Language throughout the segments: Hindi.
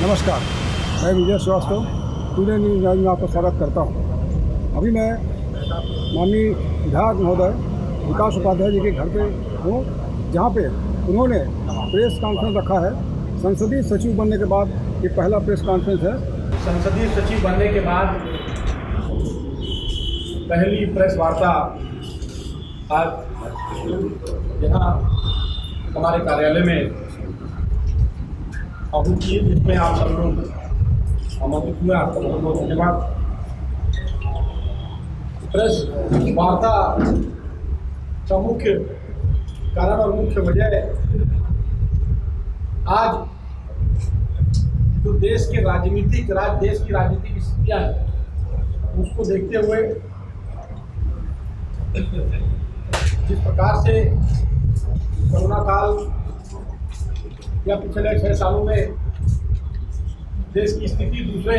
नमस्कार, मैं विजय श्रीवास्तव टुडे न्यूज़9 में आपका स्वागत करता हूं। अभी मैं माननीय विधायक महोदय विकास उपाध्याय जी के घर पे हूं, जहां पे उन्होंने प्रेस कॉन्फ्रेंस रखा है। संसदीय सचिव बनने के बाद ये पहला प्रेस कॉन्फ्रेंस है। संसदीय सचिव बनने के बाद पहली प्रेस वार्ता आज यहाँ हमारे कार्यालय में आहूत की, जिसमें आप सब लोग आमंत्रित हुए। आपका बहुत बहुत धन्यवाद। प्रेस वार्ता का मुख्य कारण और मुख्य वजह आज जो देश की राजनीतिक स्थितियाँ हैं उसको देखते हुए जिस प्रकार से कोरोना काल या पिछले 6 सालों में देश की स्थिति दूसरे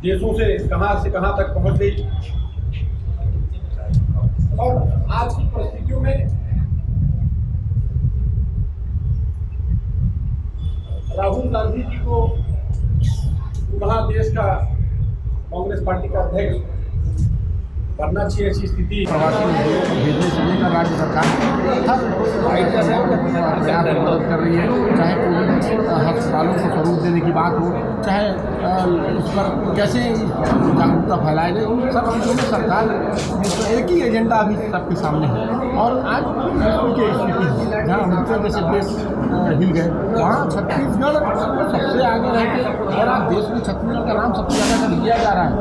देशों से कहां तक पहुंच गई, और आज की परिस्थितियों में राहुल गांधी जी को पुनः देश का कांग्रेस पार्टी का अध्यक्ष करना चाहिए। ऐसी स्थिति प्रवासी मजदूरों को भेजने से लेकर राज्य सरकार हर प्रयास मदद कर रही है, चाहे कोविड अस्पतालों को स्वरूप देने की बात हो, चाहे उस पर कैसे जागरूकता फैलाए गए, उन सब चीज़ों में सरकार एक ही एजेंडा अभी सबके सामने है। और आज की स्थिति जहाँ अमेरिका जैसे देश हिल गए, वहाँ छत्तीसगढ़ सबसे आगे रह के और आज देश में छत्तीसगढ़ का नाम सबसे ज़्यादा लिया जा रहा है।